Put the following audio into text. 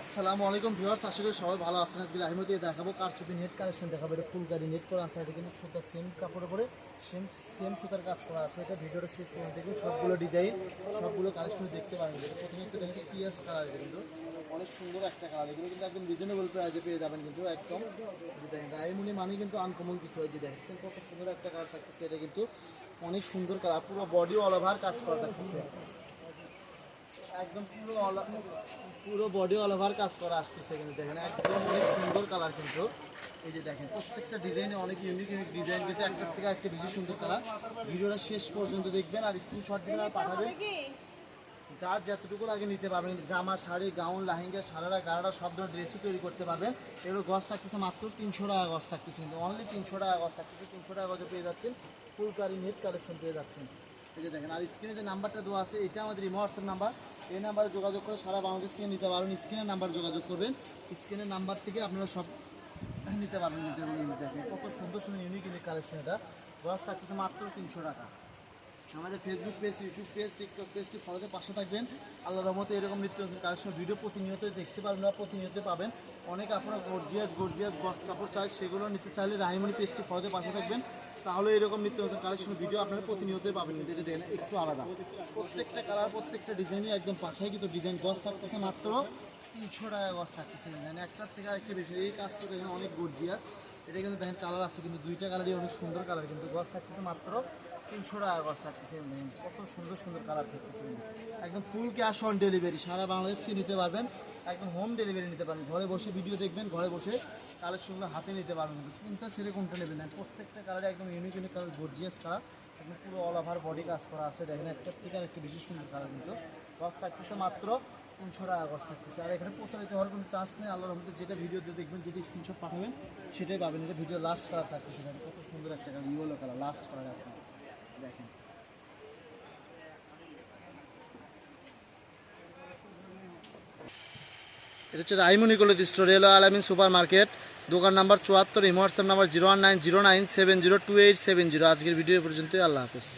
আসসালামু আলাইকুম ভিউয়ার্স, আশা করি সবাই ভালো আছেন। আজকে লাইভ মধ্যে দেখাবো কারচুপি নেট কালেকশন দেখাবো। এটা ফুলকারি নেট করা আছে, এটা কিন্তু সুতা সেম কাপড়ের উপরে সেম সুতার কাজ করা আছে। এটা ভিডিওটা শেষ পর্যন্ত দেখুন, সবগুলো ডিজাইন সবগুলো কালেকশন দেখতে পারেন। এটা প্রথমে একটু দেখেন পিএস কালার, এটা কিন্তু অনেক সুন্দর একটা কালার। এগুলো কিন্তু একদম রিজনেবল প্রাইসে পেয়ে যাবেন কিন্তু একদম। যে দেখেন রায়মুনি মানে কিন্তু আনকমন কিছু হয়। যে দেখছেন কত সুন্দর একটা কালার থাকতেছে, এটা কিন্তু অনেক সুন্দর কালার। পুরো বডি অল ওভার কাজ করা থাকতেছে, একদম পুরো বডি অল ওভার কাজ করা আসতেছে। কিন্তু দেখেন একদম অনেক সুন্দর কালার। কিন্তু এই যে দেখেন প্রত্যেকটা ডিজাইনে অনেক ইউনিক ডিজাইন, কিন্তু একটার থেকে একটা বেশি সুন্দর কালার। ভিডিওটা শেষ পর্যন্ত দেখবেন আর স্ক্রিনশট দিবেন আর পাঠাবেন। যার যতটুকু লাগে নিতে পারবেন। জামা, শাড়ি, গাউন, লাহেঙ্গা, সারারা, গাড়ারা সব ধরনের ড্রেসই তৈরি করতে পারবেন। এগুলো গজ থাকতেছে মাত্র 300 টাকা গজ থাকতেছে, কিন্তু অনলি 300 টাকা গজ থাকতেছে। 300 টাকা গজে পেয়ে যাচ্ছেন ফুলকারি নেট কালেকশন পেয়ে যাচ্ছেন। এই যে দেখেন, আর স্ক্রিনে যে নাম্বারটা দেওয়া আছে এটা আমাদের ইমো হোয়াটসঅ্যাপ নাম্বার। এই নাম্বারে যোগাযোগ করে সারা বাংলাদেশ থেকে নিতে পারবেন। স্ক্রিনের নাম্বার যোগাযোগ করবেন, স্ক্রিনের নাম্বার থেকে আপনারা সব নিতে পারবেন। দেখেন কত সুন্দর সুন্দর ইউনিক কালেকশন। এটা গজ থাকতেছে মাত্র 300 টাকা। আমাদের Facebook page, YouTube page, TikTok পেজটি ফলোতে পাশে থাকবেন। আল্লাহর রহমতে এরকম নিত্য নতুন কালেকশন ভিডিও প্রতিনিয়ত দেখতে পারবেন না, প্রতিনিয়ত পাবেন। অনেক আপনারা গর্জিয়াস গজ কাপড় চাই, সেগুলো নিতে চাইলে রাহিমনি পেজটি ফলোতে পাশে থাকবেন। তাহলে এরকম নিত্য নতুন কালেকশন ভিডিও আপনারা প্রতিনিয়তই পাবেন। কিন্তু এটা দেখেন একটু আলাদা, প্রত্যেকটা কালার প্রত্যেকটা ডিজাইনই একদম পাশাই। কিন্তু ডিজাইন গজ থাকতেছে মাত্র 300 টাকা গজ থাকতেছে। মানে একটার থেকে আরেকটা বেশি। এই কাজটা দেখেন অনেক গর্জিয়াস। এটা কিন্তু দেখেন কালার আছে, কিন্তু দুইটা কালারই অনেক সুন্দর কালার। কিন্তু গজ থাকতেছে মাত্র 300 টাকা গজ থাকতেছে। কত সুন্দর সুন্দর কালার থাকতেছে। একদম ফুল ক্যাশ অন ডেলিভারি, সারা বাংলাদেশ থেকে নিতে পারবেন। একদম হোম ডেলিভারি নিতে পারবেন। ঘরে বসে ভিডিও দেখবেন, ঘরে বসে কালেকশনগুলো হাতে নিতে পারবেন। কোনটা ছেড়ে কোনটা নেবেন না, প্রত্যেকটা কালারে একদম ইউনিক কালার, গর্জিয়াস কালার। একদম পুরো অল ওভার বডি কাজ করা আছে। দেখেন একটার থেকে আর একটু বেশি সুন্দর কালার। কিন্তু গজ থাকতেছে মাত্র 300 টাকা গজ থাকতেছে। আর এখানে প্রতারিত হওয়ার কোনো চান্স নেই। আল্লাহর রহমতে যেটা ভিডিওতে দেখবেন, যেটা স্ক্রিনশট পাঠাবেন সেটাই পাবেন। এটা ভিডিও লাস্ট কালার থাকতেছে। কত সুন্দর একটা colour, yellow colour, last colour আপনার দেখেন। এটা হচ্ছে রাইমুনি কলেজ স্টোর, রেল আলামিন সুপার মার্কেট, দোকান নাম্বার 74। WhatsApp number 019097028770। আজকের ভিডিও পর্যন্তই। আল্লাহ হাফেজ।